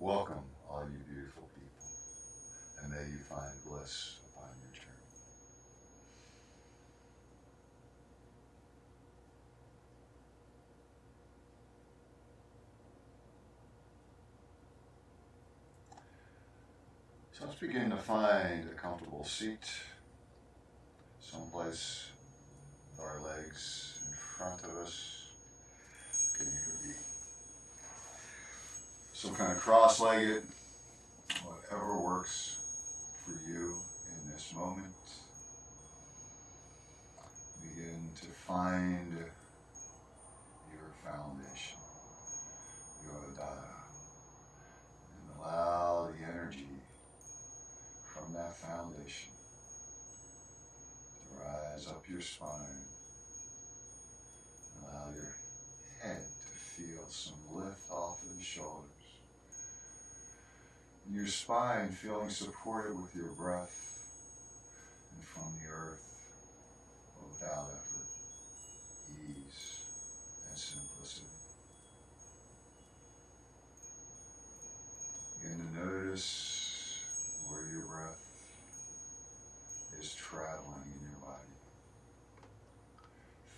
Welcome, all you beautiful people, and may you find bliss upon your journey. So let's begin to find a comfortable seat, someplace with our legs in front of us. Can you be some kind of cross-legged, whatever works for you in this moment. Begin to find your foundation, your dada, and allow the energy from that foundation to rise up your spine. Allow your head to feel some lift off of the shoulders. And your spine feeling supported with your breath and from the earth without effort, ease, and simplicity. Begin to notice where your breath is traveling in your body.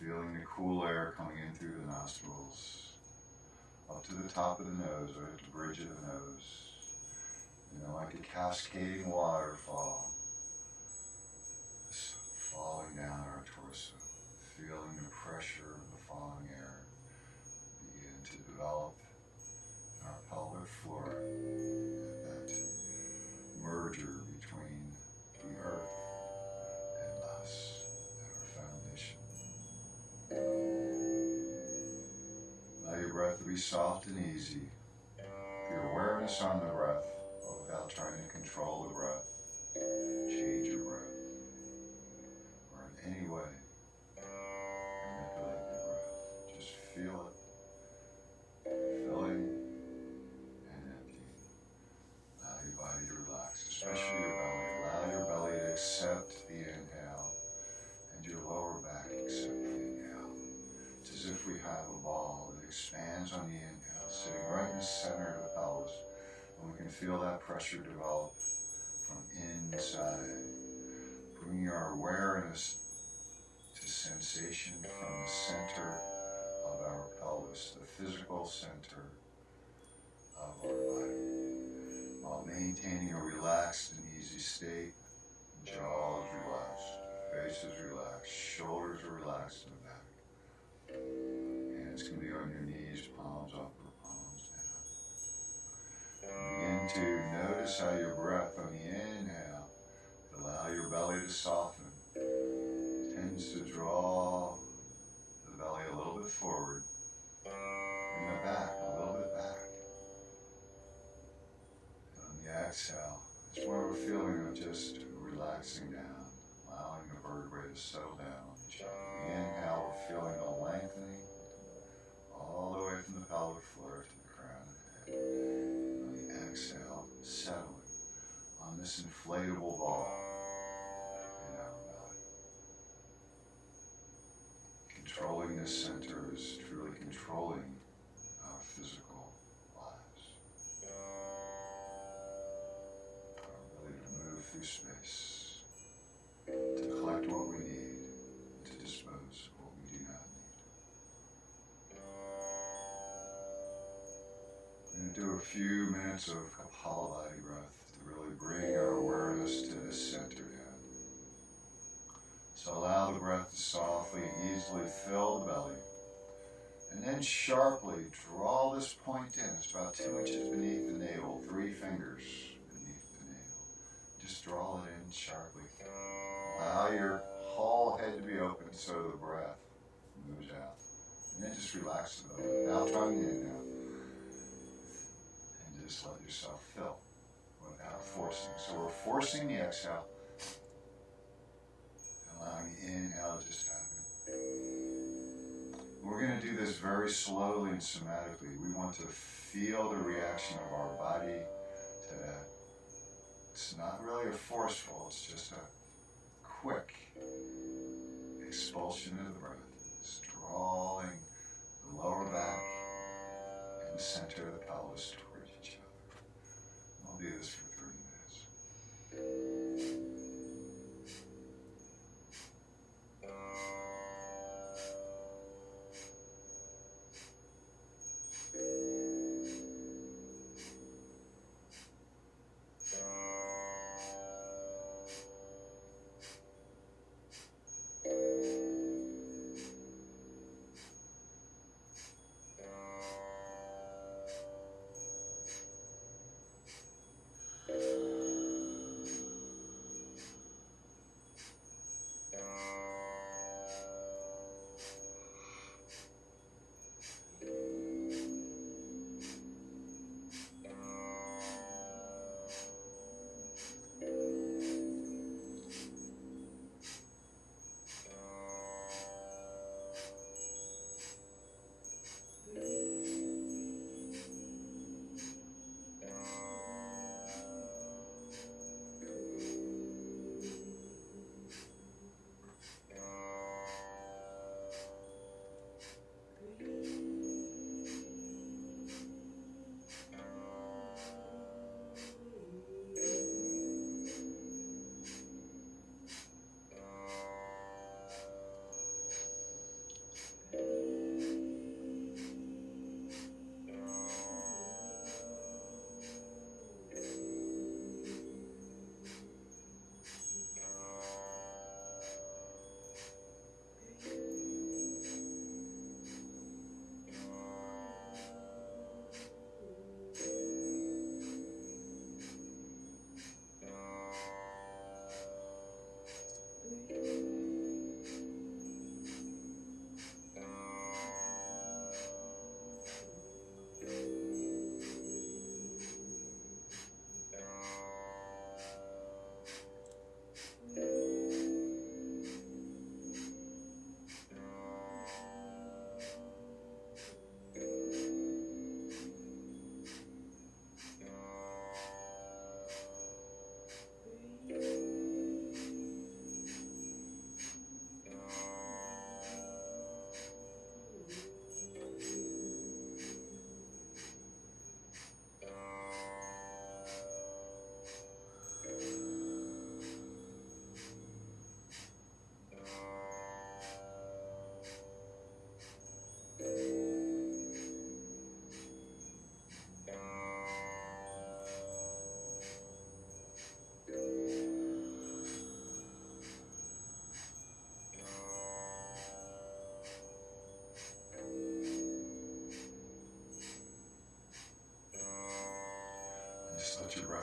Feeling the cool air coming in through the nostrils, up to the top of the nose, or at the bridge of the nose. Like a cascading waterfall, just falling down our torso, feeling the pressure of the falling air begin to develop in our pelvic floor, that merger between the earth and us, and our foundation. Allow your breath to be soft and easy. Your awareness on the breath, without trying to control the breath, change your breath, or in any way manipulate your breath. Just feel it, filling and emptying. Allow your body to relax, especially your belly. Allow your belly to accept the inhale and your lower back accept the inhale. It's as if we have a ball that expands on the inhale, sitting right in the center of the pelvis. And we can feel that pressure develop from inside, bringing our awareness to sensation from the center of our pelvis, the physical center of our body, while maintaining a relaxed and easy state. Jaws relaxed, face is relaxed, shoulders are relaxed in the back. Hands can be on your knees, palms up. Begin to notice how your breath on the inhale, allow your belly to soften, tends to draw the belly a little bit forward, bring it back, a little bit back. And on the exhale, it's more of a feeling of just relaxing down, allowing the vertebrae to settle down on each other. On the inhale, we're feeling a lengthening all the way from the pelvic floor to the crown of the head. Exhale, settling on this inflatable ball in our belly. Controlling this center is truly controlling our physical lives. Our ability to move through space, to collect what we need, and to dispose of what we do not need. We're going to do a few minutes of Kapalabhati breath to really bring our awareness to this center again. So allow the breath to softly and easily fill the belly, and then sharply draw this point in. It's about 2 inches beneath the navel, 3 fingers beneath the navel. Just draw it in sharply. Allow your whole head to be open so the breath moves out. And then just relax the belly without trying to inhale. Just let yourself fill without forcing. So we're forcing the exhale and allowing the inhale to just happen. We're going to do this very slowly and somatically. We want to feel the reaction of our body to that. It's not really a forceful, it's just a quick expulsion of the breath. It's drawing the lower back and the center of the pelvis towards each other.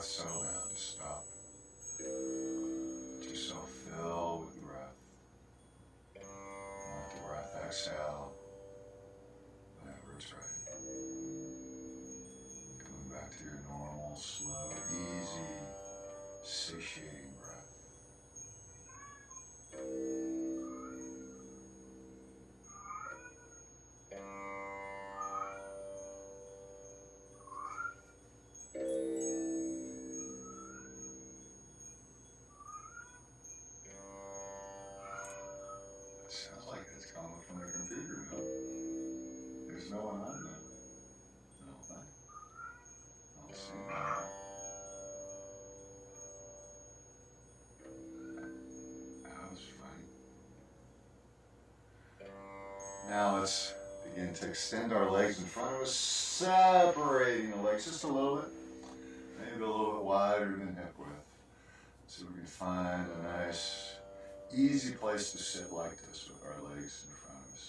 breath settle down. Just stop. Let yourself fill with the breath. Let the breath exhale whenever it's ready. Coming back to your normal, slow, easy, satiating breath. Sounds like it's coming from the computer, no? There's no one on there. No, I don't see that. That was funny. Now let's begin to extend our legs in front of us, separating the legs just a little bit, maybe a little bit wider than hip width. So we can find a nice, easy place to sit like this with our legs in front of us.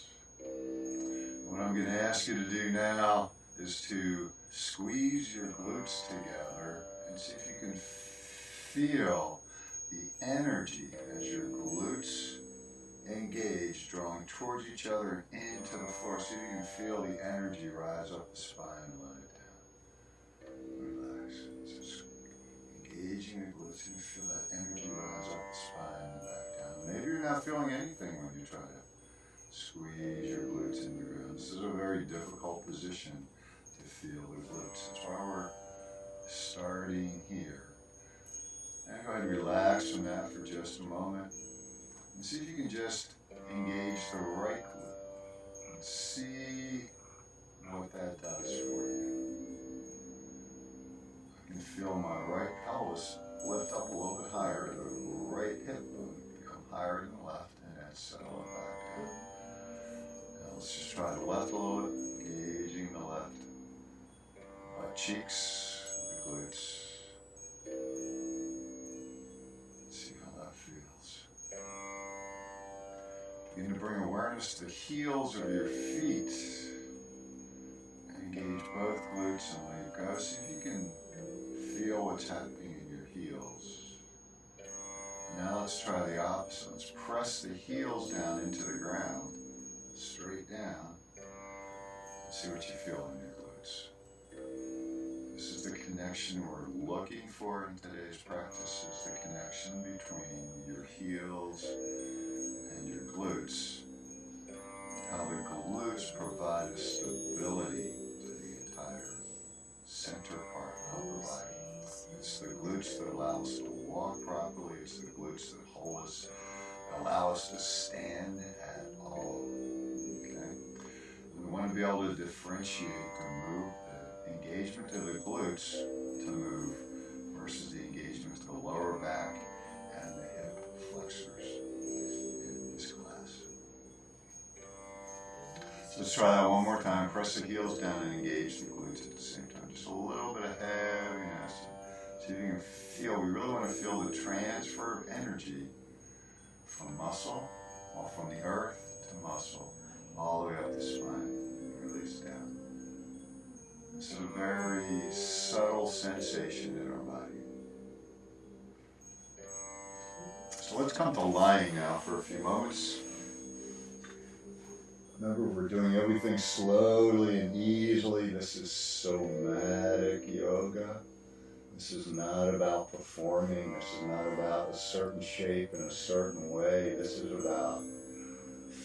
What I'm going to ask you to do now is to squeeze your glutes together and see if you can feel the energy as your glutes engage, drawing towards each other and into the floor. See if you can feel the energy rise up the spine and let it down. Relax. Just engaging the glutes and feel that energy rise up the spine and back down. Maybe you're not feeling anything when you try to squeeze your glutes into the ground. This is a very difficult position to feel the glutes. That's why we're starting here. And go ahead and relax from that for just a moment. And see if you can just engage the right glute and see what that does for you. I can feel my right pelvis lift up a little bit higher, the right hip bone become higher than the left, and then settle it back down. Now let's just try the left a little bit, engaging the left. Butt cheeks, the glutes. See how that feels. Begin to bring awareness to the heels of your feet. Engage both glutes and let go. See if you can feel what's happening in your heels. Now let's try the opposite. Let's press the heels down into the ground, straight down. See what you feel in your glutes. This is the connection we're looking for in today's practice, is the connection between your heels and your glutes. How the glutes provide a stability to the entire center part of the body. It's the glutes that allow us to walk properly. It's the glutes that hold us, allow us to stand at all. Okay? We want to be able to differentiate the engagement of the glutes to move versus the engagement of the lower back and the hip flexors in this class. So let's try that one more time. Press the heels down and engage the glutes at the same time. Just a little bit of heaviness. See if you can feel, we really want to feel the transfer of energy from muscle, or from the earth to muscle, all the way up the spine, and release down. This is a very subtle sensation in our body. So let's come to lying now for a few moments. Remember, we're doing everything slowly and easily. This is somatic yoga. This is not about performing. This is not about a certain shape in a certain way. This is about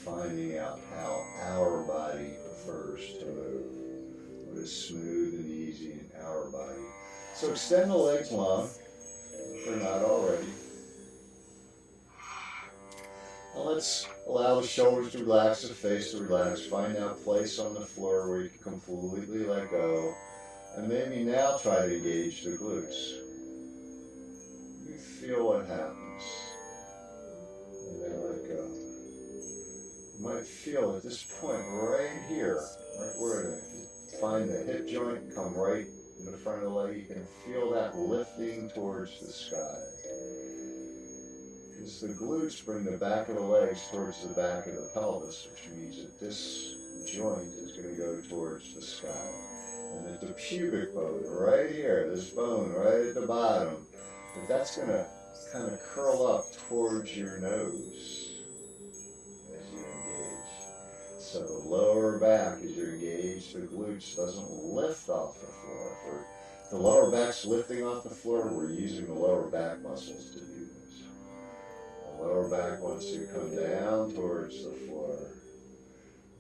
finding out how our body prefers to move. What is smooth and easy in our body. So extend the legs long, if they're not already. Now let's allow the shoulders to relax, the face to relax. Find that place on the floor where you can completely let go. And maybe now try to engage the glutes. You feel what happens. And then let go. You might feel at this point right here, right where if you find the hip joint, come right in the front of the leg, you can feel that lifting towards the sky. Because the glutes bring the back of the legs towards the back of the pelvis, which means that this joint is going to go towards the sky. And at the pubic bone, right here, this bone right at the bottom, that's going to kind of curl up towards your nose as you engage. So the lower back, as you engage the glutes, doesn't lift off the floor. If the lower back's lifting off the floor, we're using the lower back muscles to do this. The lower back wants to come down towards the floor,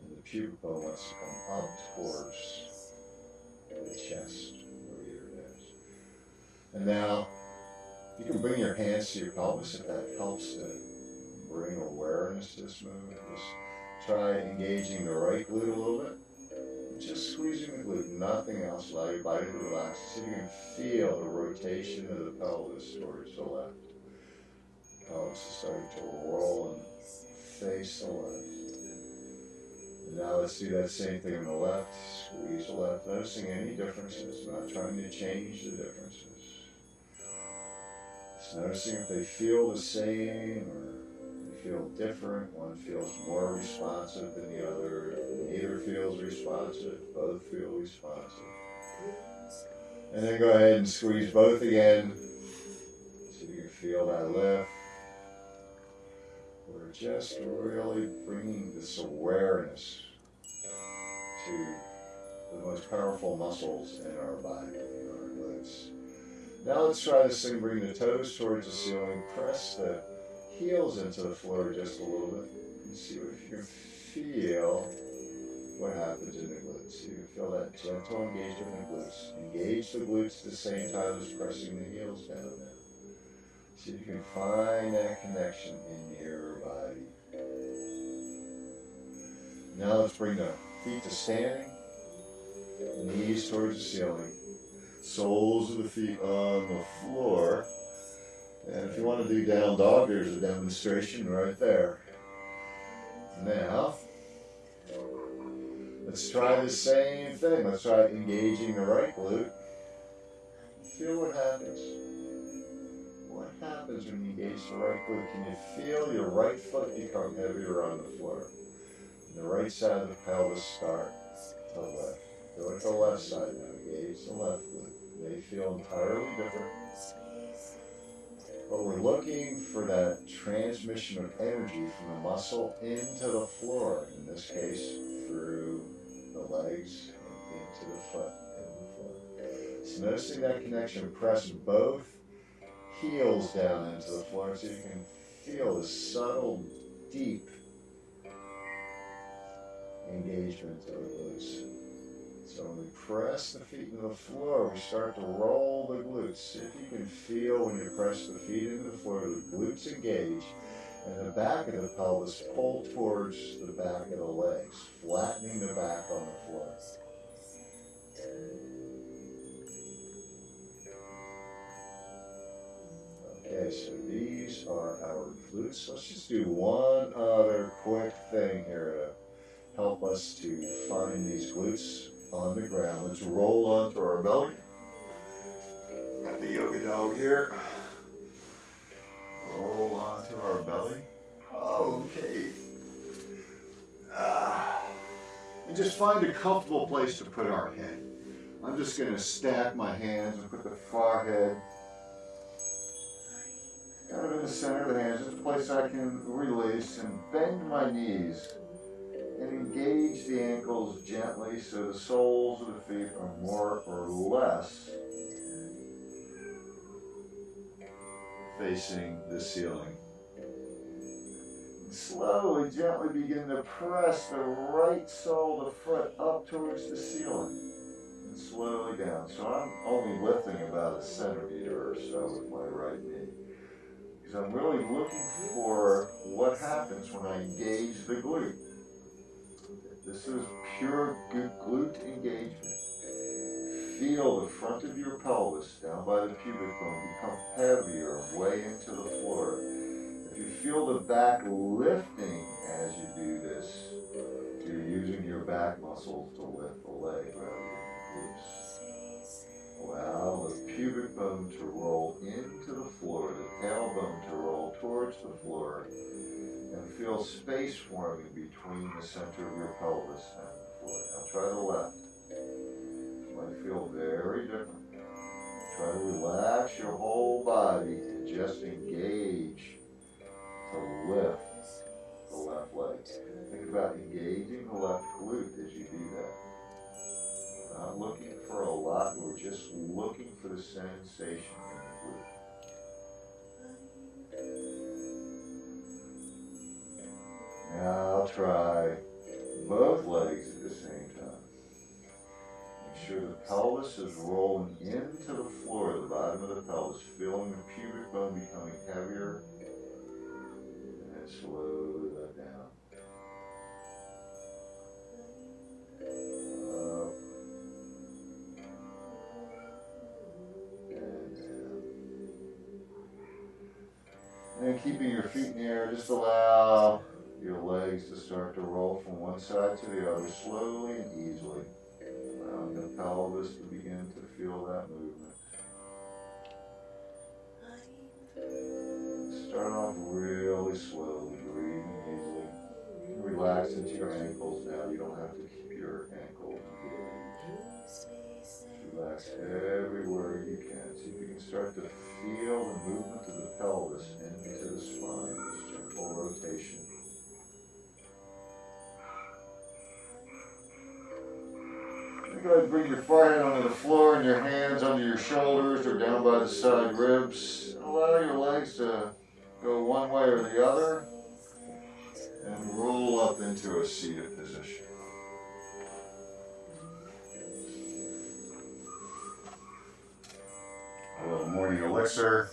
and the pubic bone wants to come up towards the chest, where your head is. And now, you can bring your hands to your pelvis if that helps to bring awareness to this movement. Just try engaging the right glute a little bit. Just squeezing the glute, nothing else. Allow your body to relax. So you can feel the rotation of the pelvis towards the left. The pelvis is starting to roll and face the left. And now let's do that same thing on the left. Squeeze the left, noticing any differences, not trying to change the differences. Just noticing if they feel the same or they feel different. One feels more responsive than the other. Neither feels responsive. Both feel responsive. And then go ahead and squeeze both again so you can feel that lift. We're just really bringing this awareness to the most powerful muscles in our body, our glutes. Now let's try this thing, bring the toes towards the ceiling, press the heels into the floor just a little bit, and see if you can feel what happens in the glutes. You can feel that gentle engagement in the glutes. Engage the glutes at the same time as pressing the heels down there. So you can find that connection in your body. Now let's bring the feet to standing, knees towards the ceiling, soles of the feet on the floor. And if you want to do down dog, there's a demonstration right there. Now, let's try the same thing. Let's try engaging the right glute. Feel what happens. What happens when you engage the right glute? Can you feel your right foot become heavier on the floor? And the right side of the pelvis start to lift. Go to the left side now. Engage the left glute. They feel entirely different. But we're looking for that transmission of energy from the muscle into the floor. In this case, through the legs and into the foot and the floor. So noticing that connection, press both heels down into the floor so you can feel the subtle, deep engagement of the glutes. So when we press the feet into the floor, we start to roll the glutes. See if you can feel when you press the feet into the floor, the glutes engage, and the back of the pelvis pull towards the back of the legs, flattening the back on the floor. Okay, so these are our glutes. Let's just do one other quick thing here to help us to find these glutes on the ground. Let's roll onto our belly. Got the yoga dog here. Roll onto our belly. Okay. And just find a comfortable place to put our head. I'm just going to stack my hands and put the forehead kind of in the center of the hands, just a place I can release and bend my knees and engage the ankles gently so the soles of the feet are more or less facing the ceiling. And slowly, gently begin to press the right sole of the foot up towards the ceiling and slowly down. So I'm only lifting about a centimeter or so with my right knee. Because I'm really looking for what happens when I engage the glute. This is pure glute engagement. Feel the front of your pelvis down by the pubic bone become heavier way into the floor. If you feel the back lifting as you do this, you're using your back muscles to lift the leg rather than the glutes. Allow the pubic bone to roll into the floor, the tailbone to roll towards the floor, and feel space forming between the center of your pelvis and the floor. Now try the left. My might feel very different. Try to relax your whole body and just engage to lift the left leg. Think about engaging the left glute as you do that. We're not looking for a lot, we're just looking for the sensation in the glute. Now try both legs at the same time. Make sure the pelvis is rolling into the floor, the bottom of the pelvis, feeling the pubic bone becoming heavier, and then slow that down. Up and down. And keeping your feet in the air, just allow your legs to start to roll from one side to the other, slowly and easily, allowing the pelvis to begin to feel that movement. Start off really slowly, breathing easily. You can relax into your ankles now. You don't have to keep your ankles engaged. Relax everywhere you can. See if you can start to feel the movement of the pelvis into the spine, this gentle rotation. Go ahead and bring your forehead onto the floor and your hands under your shoulders or down by the side ribs. Allow your legs to go one way or the other and roll up into a seated position. A little morning elixir.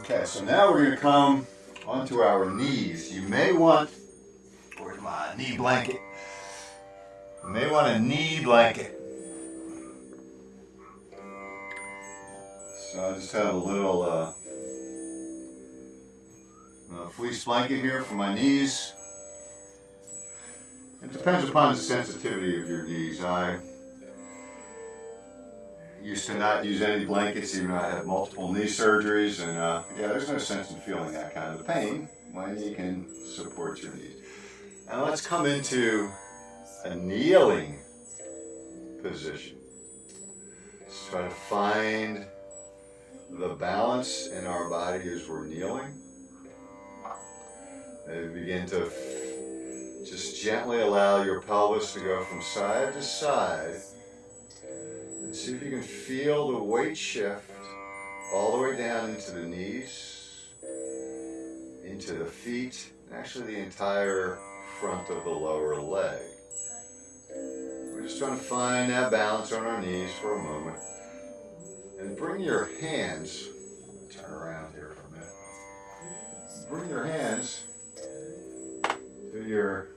Okay, so now we're going to come onto our knees. You may want, where's my knee blanket? You may want a knee blanket. So I just have a little fleece blanket here for my knees. It depends upon the sensitivity of your knees. I used to not use any blankets, even though I had multiple knee surgeries, and there's no sense in feeling that kind of pain. My knee can support your knees. And let's come into a kneeling position. Let's try to find the balance in our body as we're kneeling. And begin to just gently allow your pelvis to go from side to side. And see if you can feel the weight shift all the way down into the knees, into the feet, and actually the entire front of the lower leg. We're just trying to find that balance on our knees for a moment. And bring your hands, turn around here for a minute. Bring your hands to your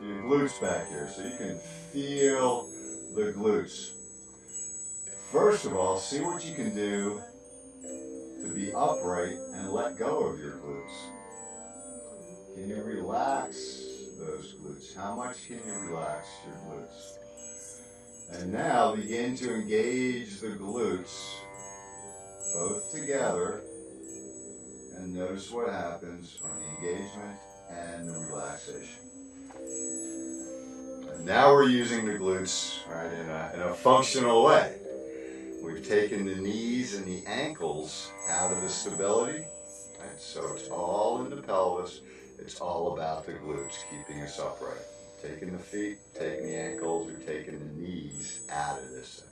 glutes back here so you can feel the glutes. First of all, see what you can do to be upright and let go of your glutes. Can you relax those glutes? How much can you relax your glutes? And now begin to engage the glutes both together and notice what happens on the engagement and the relaxation. And now we're using the glutes right in a functional way. We've taken the knees and the ankles out of the stability, right? So it's all in the pelvis. It's all about the glutes keeping us upright. Taking the feet, taking the ankles, we're taking the knees out of this thing.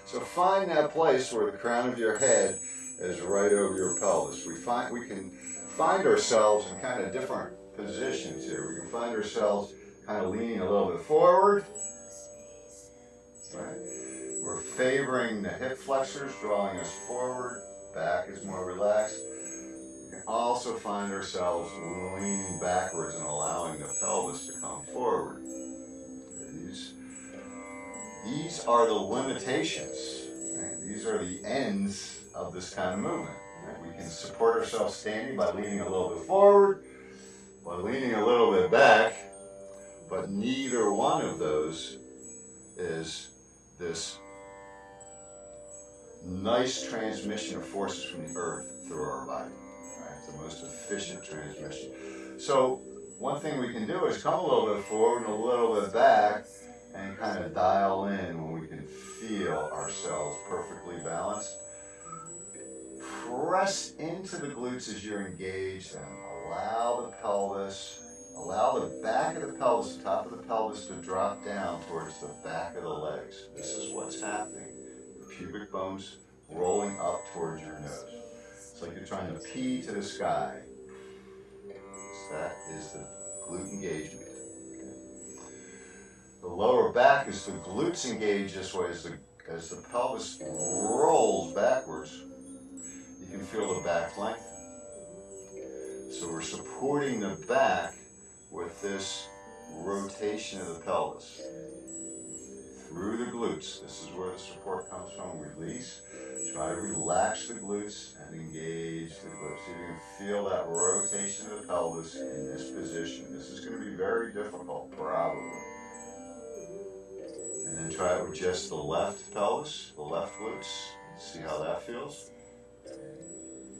So find that place where the crown of your head is right over your pelvis. We can find ourselves in kind of different positions here. We can find ourselves kind of leaning a little bit forward. Right? We're favoring the hip flexors, drawing us forward. Back is more relaxed. We can also find ourselves leaning backwards and allowing the pelvis to come forward. These are the limitations. Right? These are the ends of this kind of movement. Right? We can support ourselves standing by leaning a little bit forward, by leaning a little bit back, but neither one of those is this nice transmission of forces from the earth through our body. Right? It's the most efficient transmission. So one thing we can do is come a little bit forward and a little bit back and kind of dial in when we can feel ourselves perfectly balanced. Press into the glutes as you're engaged and allow the pelvis, allow the back of the pelvis, the top of the pelvis to drop down towards the back of the legs. This is what's happening. Your pubic bones rolling up towards your nose. It's like you're trying to pee to the sky. So that is the glute engagement. The lower back is the glutes engaged this way as the pelvis rolls backwards. You can feel the back lengthen. So we're supporting the back with this rotation of the pelvis through the glutes. This is where the support comes from. Release. Try to relax the glutes and engage the glutes. So you can feel that rotation of the pelvis in this position. This is going to be very difficult, probably. And then try it with just the left pelvis, the left glutes. See how that feels.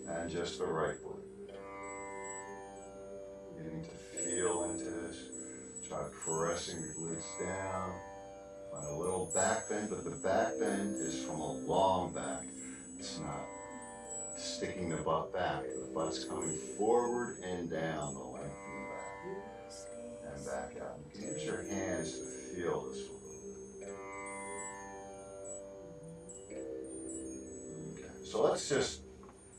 And just the right glute. Beginning to feel into this. Try pressing the glutes down. Find a little back bend, but the back bend is from a long back. It's not sticking the butt back. The butt's coming forward and down the length of the back. And back out. You can use your hands to feel this a little bit. Okay, so let's just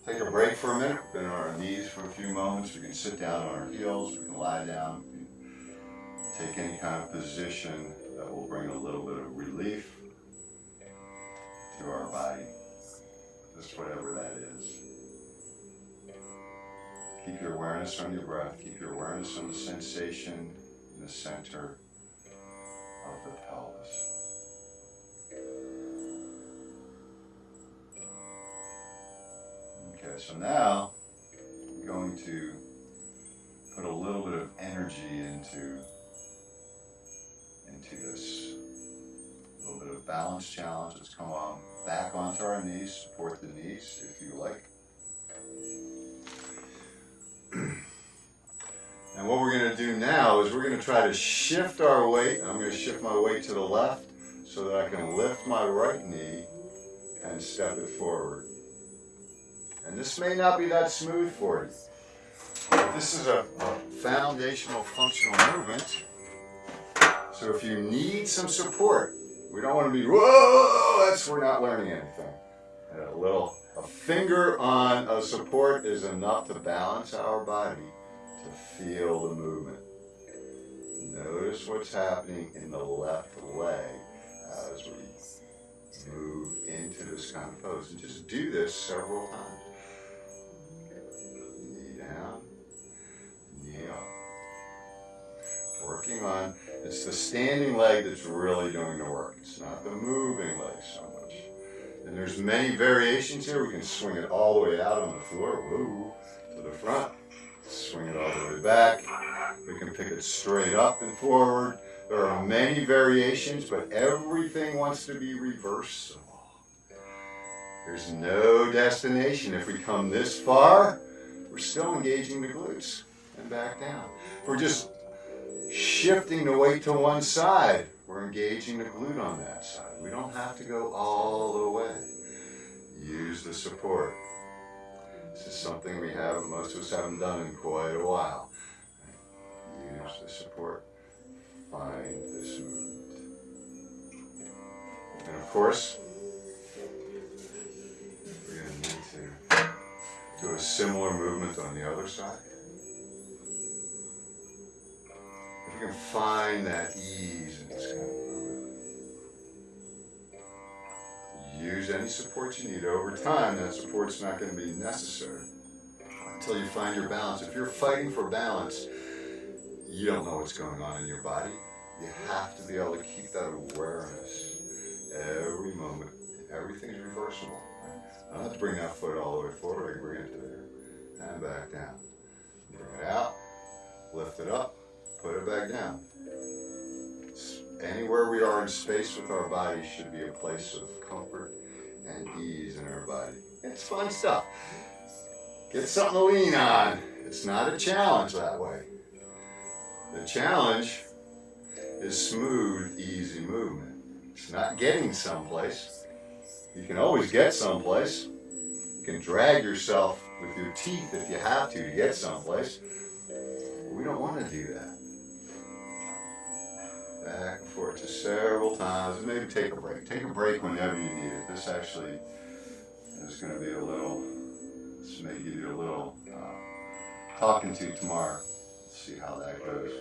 take a break for a minute. We've been on our knees for a few moments. We can sit down on our heels. We can lie down. We can take any kind of position that will bring a little bit of relief to our body. Just whatever that is. Keep your awareness on your breath. Keep your awareness on the sensation in the center of the pelvis. Okay, so now I'm going to put a little bit of energy into this. A little bit of balance challenge. Let's come on back onto our knees. Support the knees if you like. And what we're going to do now is we're going to try to shift our weight. I'm going to shift my weight to the left so that I can lift my right knee and step it forward. And this may not be that smooth for you. But this is a foundational functional movement. So if you need some support, we don't want to be, whoa, we're not learning anything. A finger on a support is enough to balance our body to feel the movement. Notice what's happening in the left leg as we move into this kind of pose. And just do this several times. Knee down, knee up. Working on, it's the standing leg that's really doing the work. It's not the moving leg so much. And there's many variations here. We can swing it all the way out on the floor, woo, to the front. Swing it all the way back. We can pick it straight up and forward. There are many variations, but everything wants to be reversible. There's no destination. If we come this far, we're still engaging the glutes and back down. If we're just shifting the weight to one side, we're engaging the glute on that side. We don't have to go all the way. Use the support. This is something most of us haven't done in quite a while. Use the support. Find this movement. And of course, we're going to need to do a similar movement on the other side. If you can find that ease in this kind of movement, use any support you need. Over time, that support's not going to be necessary until you find your balance. If you're fighting for balance, you don't know what's going on in your body. You have to be able to keep that awareness every moment. Everything's reversible. I don't have to bring that foot all the way forward. I can bring it to there and back down. Bring it out, lift it up, put it back down. Anywhere we are in space with our body should be a place of comfort and ease in our body. It's fun stuff. Get something to lean on. It's not a challenge that way. The challenge is smooth, easy movement. It's not getting someplace. You can always get someplace. You can drag yourself with your teeth if you have to get someplace. But we don't want to do that. Back and forth just several times. Maybe take a break. Take a break whenever you need it. This actually is going to be this may give you a little talking to tomorrow. Let's see how that goes.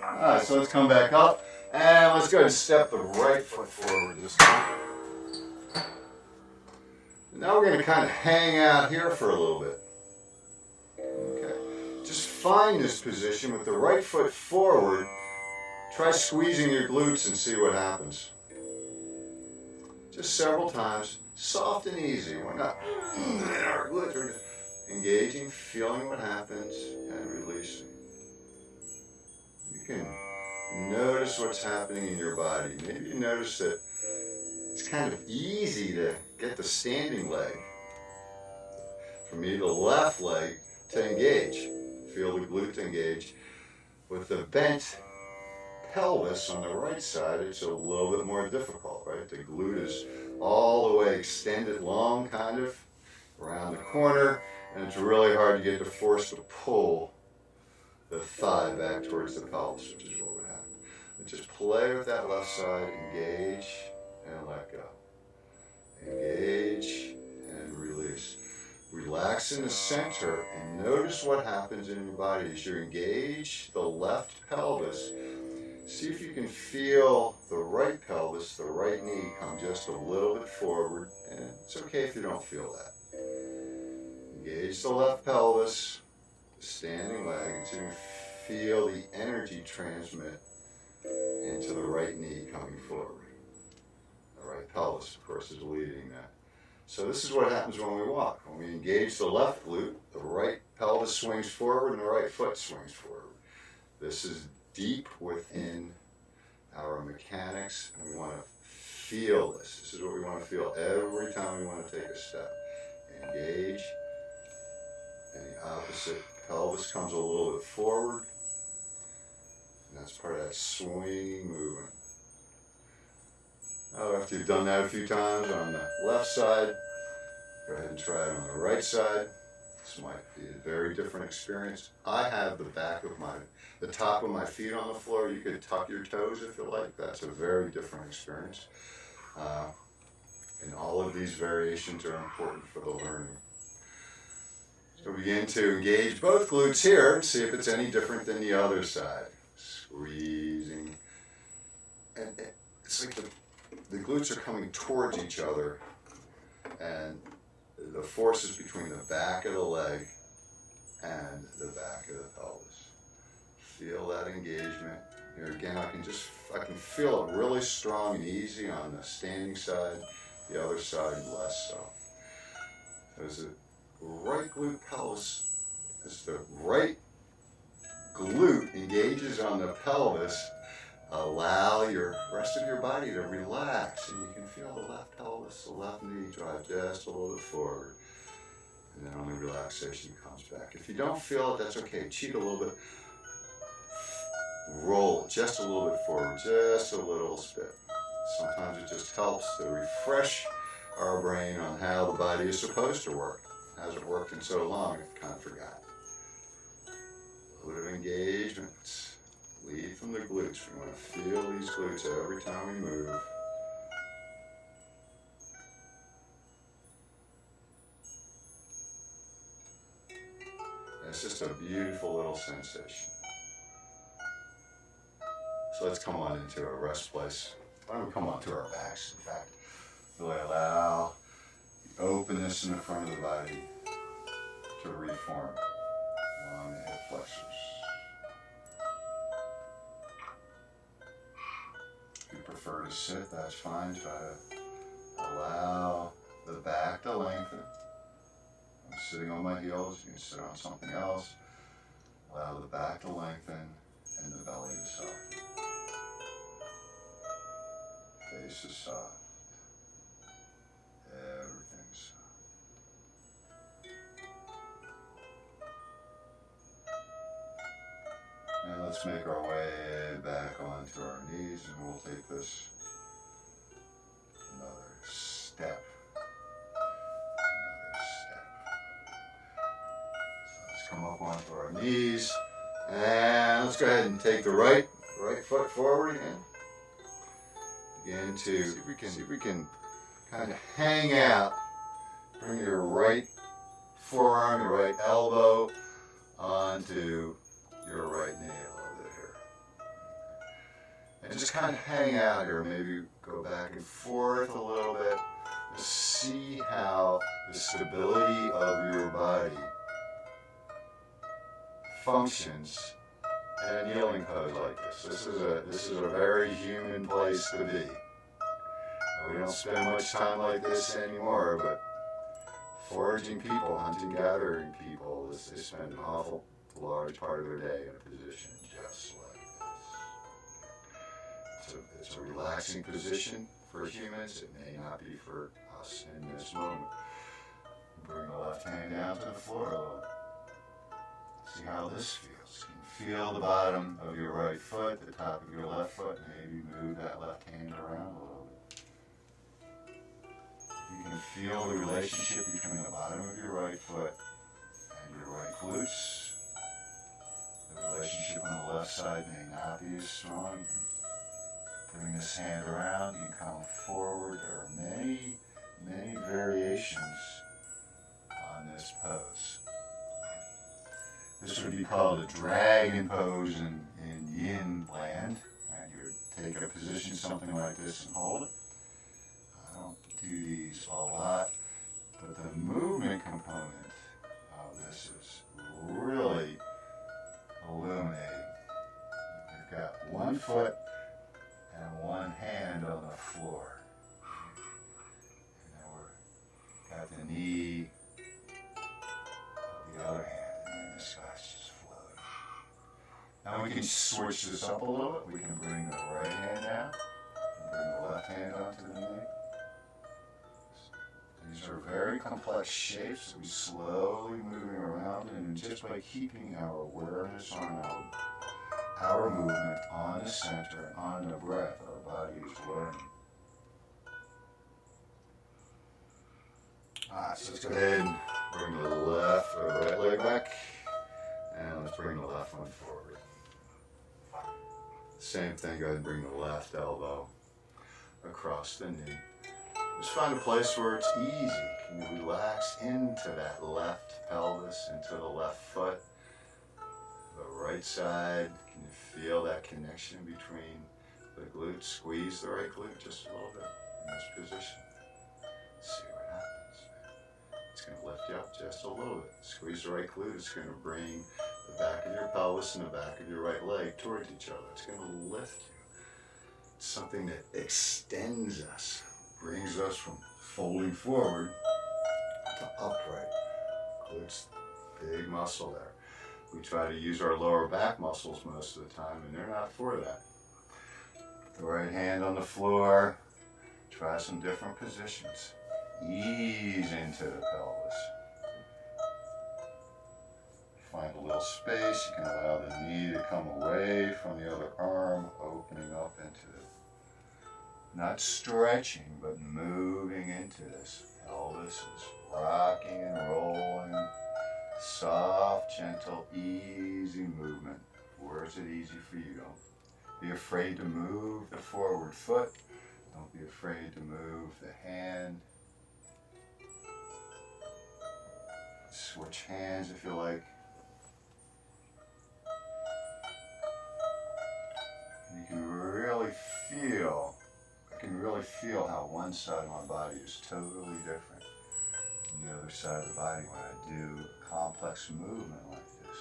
Alright, so let's come back up and let's go ahead and step the right foot forward this time. Now we're going to kind of hang out here for a little bit. Okay. Just find this position with the right foot forward. Try squeezing your glutes and see what happens. Just several times. Soft and easy. We're not our glutes are engaging, feeling what happens, and releasing. You can notice what's happening in your body. Maybe you notice that it's kind of easy to get the standing leg. For me, the left leg to engage. Feel the glute engage. With the bent pelvis on the right side, it's a little bit more difficult, right? The glute is all the way extended long, kind of, around the corner, and it's really hard to get the force to pull the thigh back towards the pelvis, which is what would happen. And just play with that left side, engage, and let go. Engage, and release. Relax in the center, and notice what happens in your body as you engage the left pelvis. See if you can feel the right pelvis, the right knee come just a little bit forward, and it's okay if you don't feel that. Engage the left pelvis, the standing leg, and so you feel the energy transmit into the right knee coming forward. The right pelvis, of course, is leading that. So this is what happens when we walk. When we engage the left glute, the right pelvis swings forward and the right foot swings forward. This is deep within our mechanics, and we want to feel this. This is what we want to feel every time we want to take a step. Engage, and the opposite pelvis comes a little bit forward, and that's part of that swinging movement. Now, after you've done that a few times on the left side, go ahead and try it on the right side. This might be a very different experience. I have the top of my feet on the floor. You could tuck your toes if you like. That's a very different experience. And all of these variations are important for the learning. So begin to engage both glutes here and see if it's any different than the other side. Squeezing. And it's like the glutes are coming towards each other, and the force is between the back of the leg and the back of the pelvis. Feel that engagement. Here again, I can feel it really strong and easy on the standing side, the other side less so. As the right glute pelvis, as the right glute engages on the pelvis, allow your rest of your body to relax, and you can feel the left pelvis, the left knee drive just a little bit forward, and then only relaxation comes back. If you don't feel it, that's okay. Cheat a little bit. Roll just a little bit forward, just a little bit. Sometimes it just helps to refresh our brain on how the body is supposed to work. It hasn't worked in so long, it's kind of forgotten. A little bit of engagement. Lead from the glutes. We want to feel these glutes every time we move. And it's just a beautiful little sensation. So let's come on into a rest place. Why don't we come on to our backs, in fact. Really allow the openness in the front of the body to reform along the hip flexors. If you prefer to sit, that's fine. Try to allow the back to lengthen. I'm sitting on my heels. You can sit on something else. Allow the back to lengthen and the belly to soften. Face is soft. Everything's soft. let's make our way back onto our knees, and we'll take this another step. So let's come up onto our knees, and let's go ahead and take the right foot forward again. Begin to see if we can kind of hang out. Bring your right forearm, your right elbow onto your right knee a little bit here. And just kind of hang out here. Maybe go back and forth a little bit. Just see how the stability of your body functions in a kneeling pose like this. This is a very human place to be. We don't spend much time like this anymore, but foraging people, hunting, gathering people, they spend an awful large part of their day in a position just like this. It's a relaxing position for humans. It may not be for us in this moment. Bring the left hand down to the floor a little bit. See how this feels. You can feel the bottom of your right foot, the top of your left foot. Maybe move that left hand around a little bit. You can feel the relationship between the bottom of your right foot and your right glutes. The relationship on the left side may not be as strong. You can bring this hand around. You can come forward. There are many variations on this pose. This would be called a dragon pose in yin land. And you would take a position something like this and hold it. I don't do these a lot, but the movement component of this is really illuminating. You've got one foot and one hand on the floor. And then we've got the knee of the other hand, and then this guy's just floating. Now we can switch this up a little bit. We can bring the right hand down, and bring the left hand onto the knee. These are very complex shapes that we slowly moving around, and just by keeping our awareness on our movement on the center, on the breath, our body is learning. Alright, so let's go ahead and bring the left or the right leg back, and let's bring the left one forward. Same thing, go ahead and bring the left elbow across the knee. Just find a place where it's easy. Can you relax into that left pelvis, into the left foot, the right side? Can you feel that connection between the glutes? Squeeze the right glute just a little bit in this position. See what happens. It's going to lift you up just a little bit. Squeeze the right glute. It's going to bring the back of your pelvis and the back of your right leg towards each other. It's going to lift you. It's something that extends us. Brings us from folding forward to upright. Glutes, big muscle there. We try to use our lower back muscles most of the time, and they're not for that. The right hand on the floor. Try some different positions. Ease into the pelvis. Find a little space. You can allow the knee to come away from the other arm, opening up into it. Not stretching, but moving into this. Pelvis is rocking and rolling. Soft, gentle, easy movement. Where's it easy for you? Don't be afraid to move the forward foot. Don't be afraid to move the hand. Switch hands if you like. You can really feel how one side of my body is totally different than the other side of the body when I do a complex movement like this.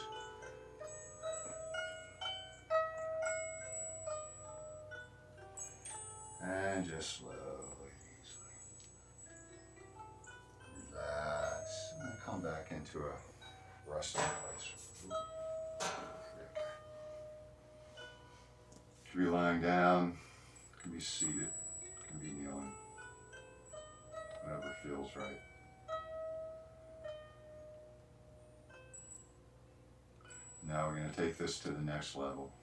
And just slowly, easily. Relax. And then come back into a resting place. You can be lying down, you can be seated. Be kneeling, whatever feels right. Now we're going to take this to the next level.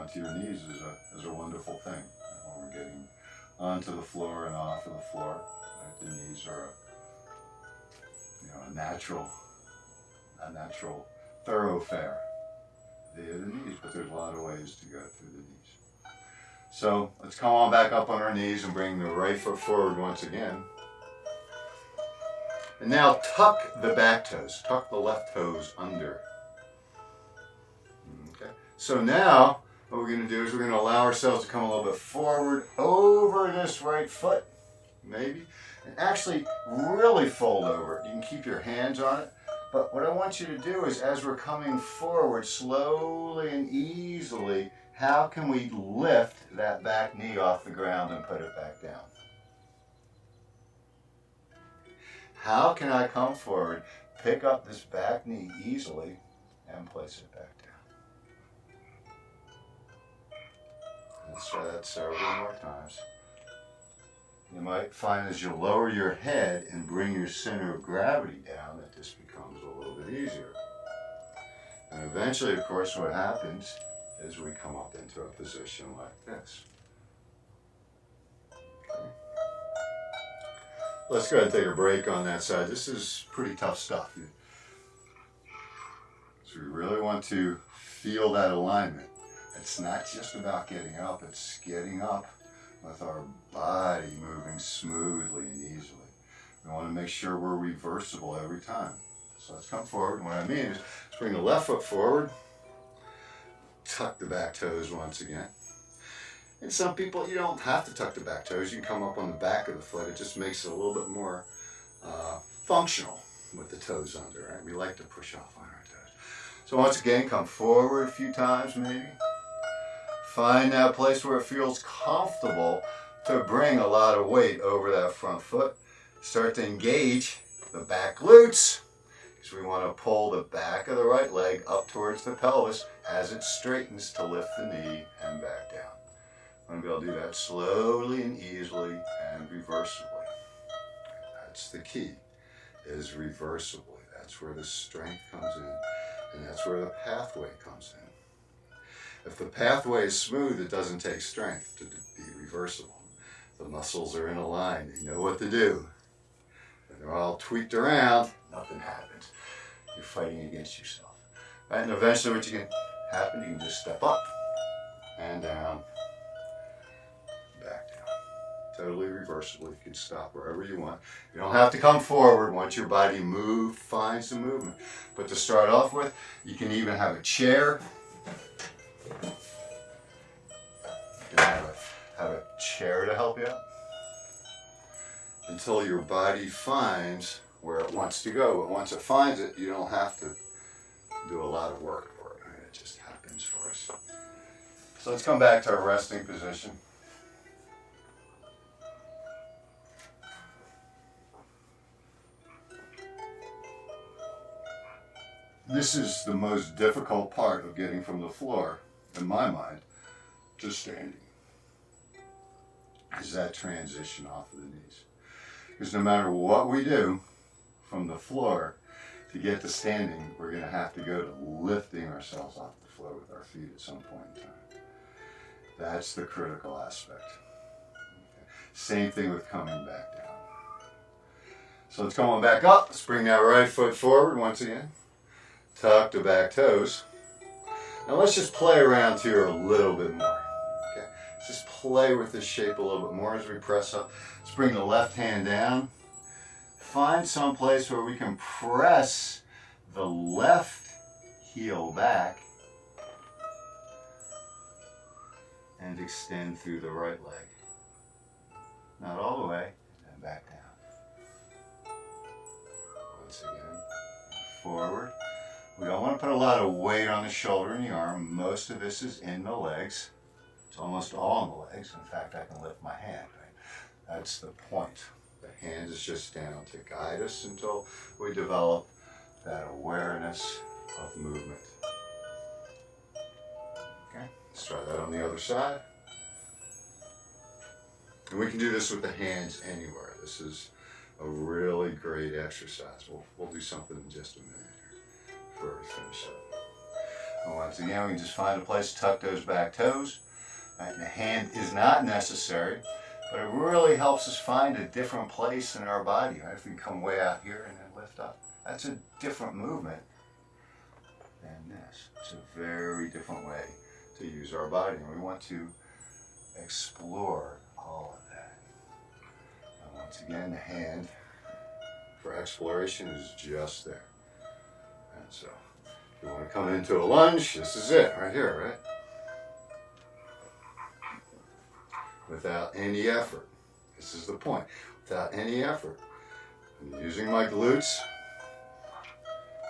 onto your knees is a wonderful thing. When we're getting onto the floor and off of the floor, right? The knees are a natural thoroughfare via the knees, but there's a lot of ways to go through the knees. So let's come on back up on our knees and bring the right foot forward once again. And now tuck the back toes, tuck the left toes under. Okay. So now what we're going to do is we're going to allow ourselves to come a little bit forward over this right foot, maybe, and actually really fold over it. You can keep your hands on it, but what I want you to do is as we're coming forward slowly and easily, how can we lift that back knee off the ground and put it back down? How can I come forward, pick up this back knee easily, and place it back down? Let's try that several more times. You might find as you lower your head and bring your center of gravity down that this becomes a little bit easier. And eventually, of course, what happens is we come up into a position like this. Okay. Let's go ahead and take a break on that side. This is pretty tough stuff. So we really want to feel that alignment. It's not just about getting up, it's getting up with our body moving smoothly and easily. We want to make sure we're reversible every time. So let's come forward. And what I mean is, let's bring the left foot forward, tuck the back toes once again. And some people, you don't have to tuck the back toes. You can come up on the back of the foot. It just makes it a little bit more functional with the toes under, right? We like to push off on our toes. So once again, come forward a few times maybe. Find that place where it feels comfortable to bring a lot of weight over that front foot. Start to engage the back glutes, because we want to pull the back of the right leg up towards the pelvis as it straightens to lift the knee and back down. I'm going to be able to do that slowly and easily and reversibly. That's the key, is reversibly. That's where the strength comes in, and that's where the pathway comes in. If the pathway is smooth, it doesn't take strength to be reversible. The muscles are in a line. They know what to do. When they're all tweaked around, nothing happens. You're fighting against yourself. Right? And eventually what you can happen, you can just step up and down, back down. Totally reversible. You can stop wherever you want. You don't have to come forward once your body finds the movement. But to start off with, you can even have a chair. You can have a chair to help you out until your body finds where it wants to go. But once it finds it, you don't have to do a lot of work for it. Right? It just happens for us. So let's come back to our resting position. This is the most difficult part of getting from the floor, in my mind, to standing, is that transition off of the knees. Because no matter what we do from the floor to get to standing, we're going to have to go to lifting ourselves off the floor with our feet at some point in time. That's the critical aspect. Okay. Same thing with coming back down. So let's come on back up. Let's bring that right foot forward once again. Tuck the back toes. Now let's just play around here a little bit more. Okay? Let's just play with this shape a little bit more as we press up. Let's bring the left hand down. Find some place where we can press the left heel back and extend through the right leg. Not all the way, and back down. Once again, forward. We don't want to put a lot of weight on the shoulder and the arm. Most of this is in the legs. It's almost all in the legs. In fact, I can lift my hand. Right? That's the point. The hand is just down to guide us until we develop that awareness of movement. Okay, let's try that on the other side. And we can do this with the hands anywhere. This is a really great exercise. We'll do something in just a minute here before we finish up. And once again, we can just find a place to tuck those back toes. Right? The hand is not necessary, but it really helps us find a different place in our body. Right? If we come way out here and then lift up, that's a different movement than this. It's a very different way to use our body, and we want to explore all of that. And once again, the hand for exploration is just there. And so, if you want to come into a lunge, this is it right here, right? Without any effort. This is the point. Without any effort. I'm using my glutes.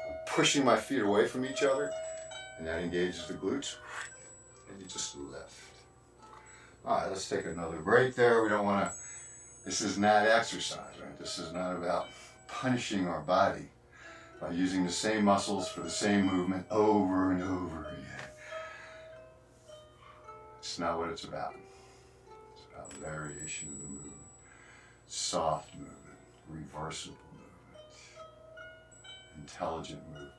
I'm pushing my feet away from each other, and that engages the glutes. And you just lift. All right, let's take another break there. We don't want to, this is not exercise, right? This is not about punishing our body by using the same muscles for the same movement over and over again. It's not what it's about. It's about variation of the movement, soft movement, reversible movement, intelligent movement.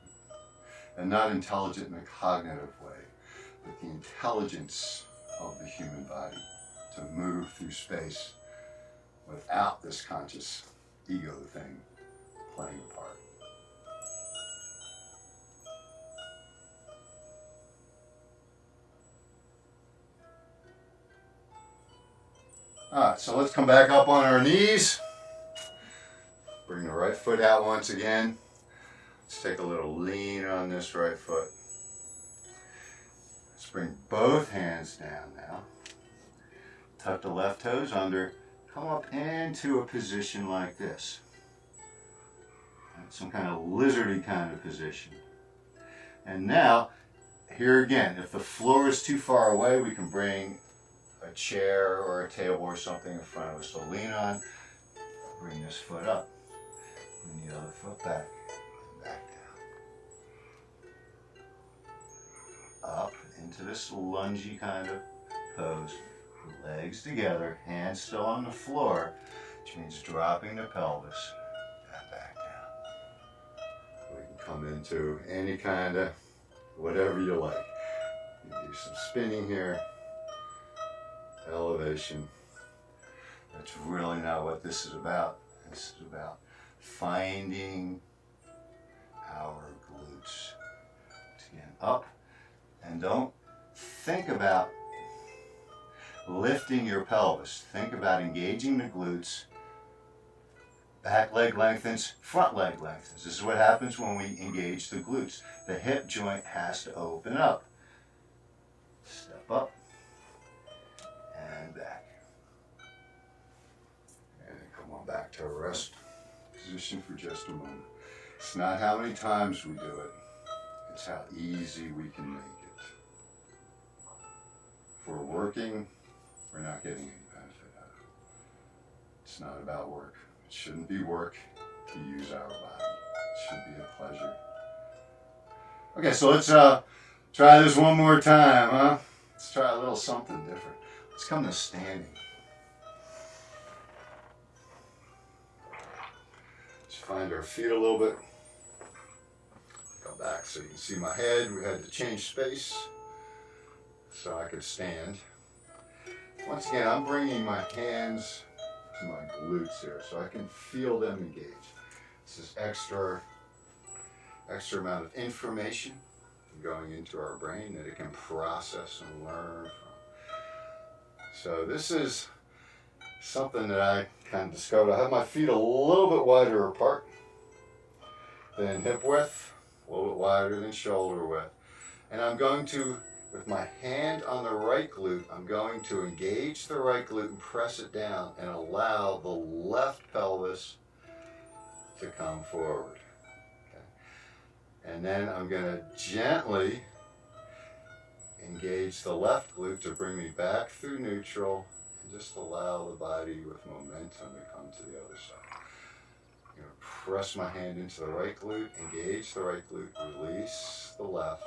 And not intelligent in a cognitive way, but the intelligence of the human body to move through space without this conscious ego thing playing a part. All right, so let's come back up on our knees. Bring the right foot out once again. Let's take a little lean on this right foot. Let's bring both hands down now. Tuck the left toes under. Come up into a position like this. Some kind of lizardy kind of position. And now, here again, if the floor is too far away, we can bring a chair or a table or something in front of us to lean on. Bring this foot up. Bring the other foot back. Back down. Up into this lungy kind of pose. Legs together, hands still on the floor, which means dropping the pelvis. And back down. We can come into any kind of whatever you like. You can do some spinning here. Elevation. That's really not what this is about. This is about finding our glutes. Again, up, and don't think about lifting your pelvis. Think about engaging the glutes. Back leg lengthens, front leg lengthens. This is what happens when we engage the glutes. The hip joint has to open up. Step up. And back. And come on back to a rest position for just a moment. It's not how many times we do it. It's how easy we can make it. If we're working, we're not getting any benefit out of it. It's not about work. It shouldn't be work to use our body. It should be a pleasure. Okay, so let's try this one more time, huh? Let's try a little something different. Let's come to standing. Let's find our feet a little bit. Go back so you can see my head. We had to change space so I could stand. Once again, I'm bringing my hands to my glutes here so I can feel them engage. This is extra amount of information going into our brain that it can process and learn from. So this is something that I kind of discovered. I have my feet a little bit wider apart than hip width, a little bit wider than shoulder width. And I'm going to, with my hand on the right glute, I'm going to engage the right glute and press it down and allow the left pelvis to come forward. Okay. And then I'm going to gently engage the left glute to bring me back through neutral and just allow the body with momentum to come to the other side. I'm going to press my hand into the right glute, engage the right glute, release the left,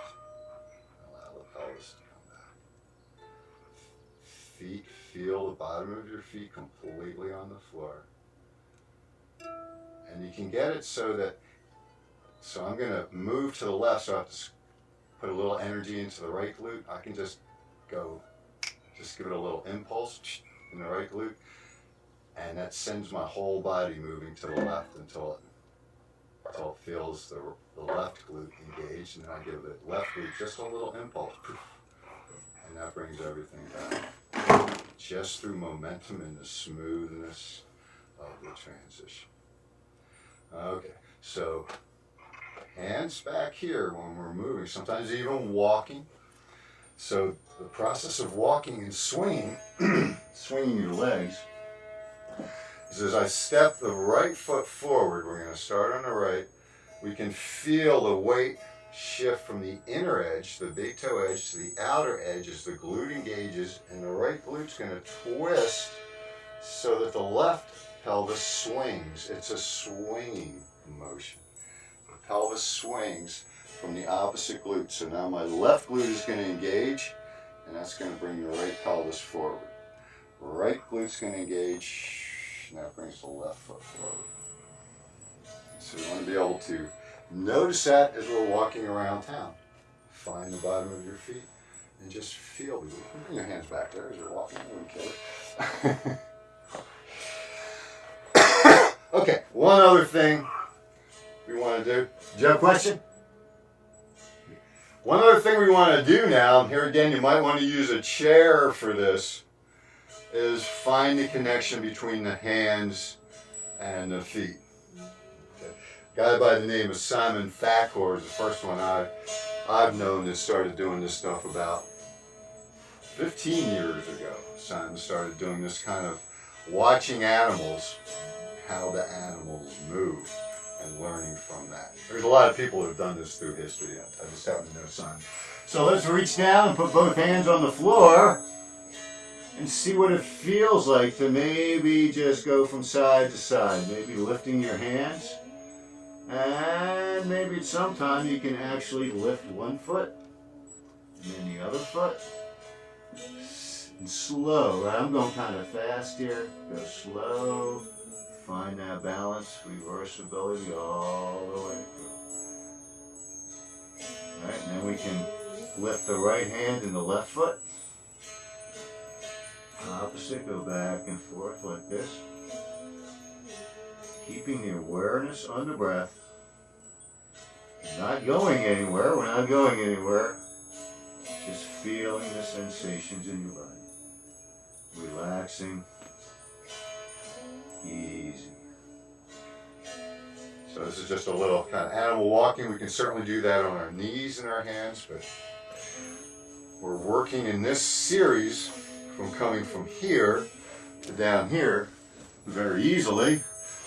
and allow the pelvis to come back. Feet, feel the bottom of your feet completely on the floor. And you can get it so I'm going to move to the left, so I have to put a little energy into the right glute, I can just give it a little impulse in the right glute, and that sends my whole body moving to the left until it feels the left glute engaged, and then I give the left glute just a little impulse, and that brings everything down, just through momentum and the smoothness of the transition. Okay, so hands back here when we're moving, sometimes even walking. So the process of walking and swinging, swinging your legs, is as I step the right foot forward, we're going to start on the right, we can feel the weight shift from the inner edge, the big toe edge, to the outer edge as the glute engages, and the right glute's going to twist so that the left pelvis swings. It's a swinging motion. The pelvis swings from the opposite glute. So now my left glute is going to engage, and that's going to bring the right pelvis forward. Right glute's going to engage, and that brings the left foot forward. So you want to be able to notice that as we're walking around town. Find the bottom of your feet and just feel the glute. Bring your hands back there as you're walking. Okay. Okay, one other thing we want to do. Do you have a question? One other thing we want to do now, and here again you might want to use a chair for this, is find the connection between the hands and the feet. Okay. A guy by the name of Simon Thakor is the first one I've known that started doing this stuff about 15 years ago. Simon started doing this kind of watching animals, how the animals move, and learning from that. There's a lot of people who have done this through history. I just happen to know Simon. So let's reach down and put both hands on the floor and see what it feels like to maybe just go from side to side. Maybe lifting your hands, and maybe sometime you can actually lift one foot and then the other foot. And slow, right? I'm going kind of fast here. Go slow. Find that balance, reversibility all the way through. All right, and then we can lift the right hand and the left foot. Opposite, go back and forth like this. Keeping the awareness on the breath. Not going anywhere, we're not going anywhere. Just feeling the sensations in your body. Relaxing. Easy. So this is just a little kind of animal walking. We can certainly do that on our knees and our hands, but we're working in this series from coming from here to down here very easily,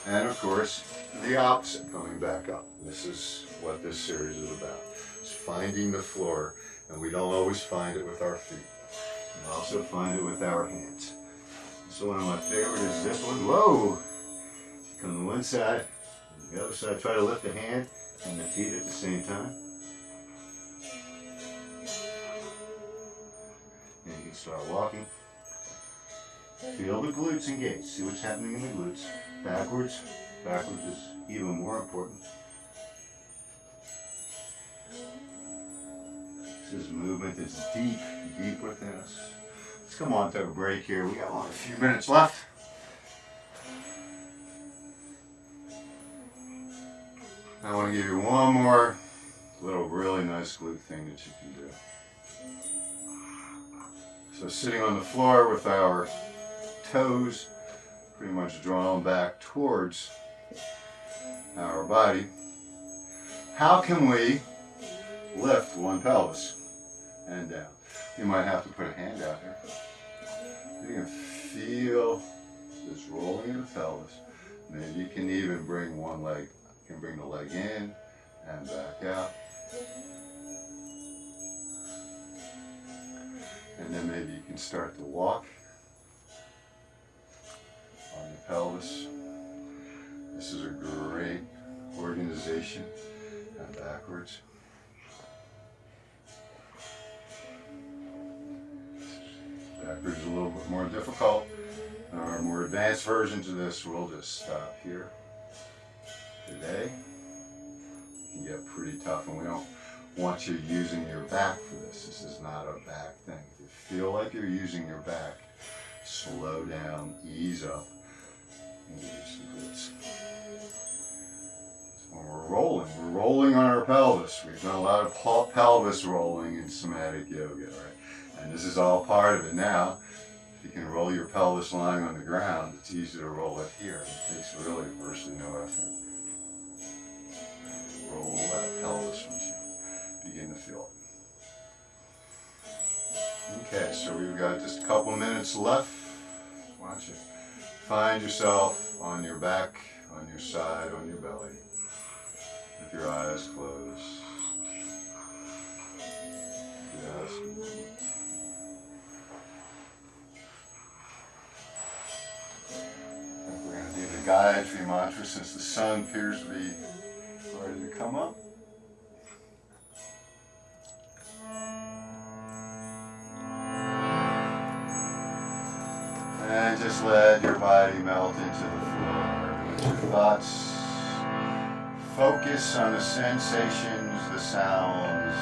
and of course the opposite coming back up. This is what this series is about. It's finding the floor, and we don't always find it with our feet. We also find it with our hands. So one of my favorite is this one. Whoa! Come to one side, the other side. Try to lift the hand and the feet at the same time. And you can start walking. Feel the glutes engage. See what's happening in the glutes. Backwards. Backwards is even more important. This is movement that's deep, deep within us. Let's come on to a break here. We got only a few minutes left. I want to give you one more little really nice glute thing that you can do. So sitting on the floor with our toes pretty much drawn back towards our body, how can we lift one pelvis and down? You might have to put a hand out here. You can feel this rolling in the pelvis. Maybe you can even bring one leg. You can bring the leg in and back out. And then maybe you can start to walk on your pelvis. This is a great organization. And backwards. Backwards is a little bit more difficult. Our more advanced versions of this, we'll just stop here. Today, it can get pretty tough, and we don't once you're using your back for this. This is not a back thing. If you feel like you're using your back, slow down, ease up, and use the glutes. So when we're rolling on our pelvis. We've done a lot of pelvis rolling in somatic yoga, right? And this is all part of it now. If you can roll your pelvis lying on the ground, it's easy to roll it here. It takes really virtually no effort. Roll that pelvis once you begin to feel it. Okay, so we've got just a couple minutes left. Why don't you find yourself on your back, on your side, on your belly, with your eyes closed. Just we're going to do the Gayatri mantra since the sun appears to be ready to come up. And just let your body melt into the floor. Let your thoughts focus on the sensations, the sounds,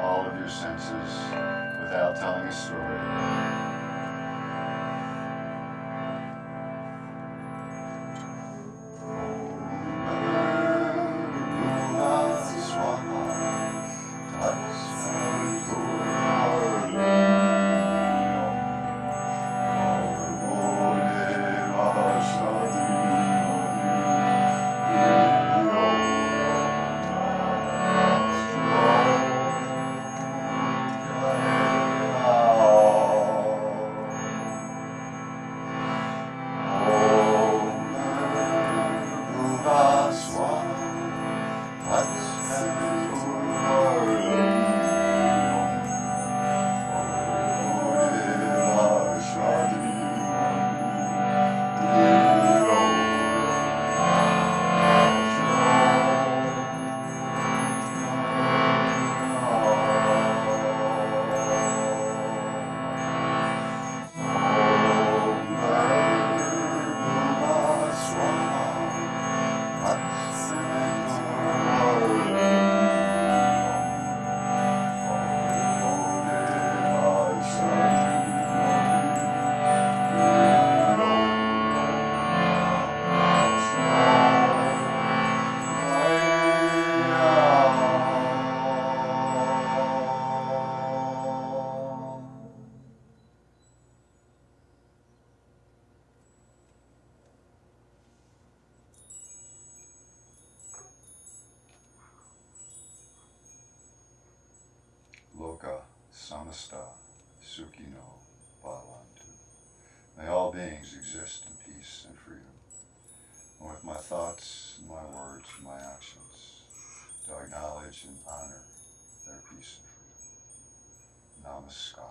all of your senses without telling a story. Samasta Sukhino Bhavantu. May all beings exist in peace and freedom. And with my thoughts, my words, my actions, do I acknowledge and honor their peace and freedom. Namaskar.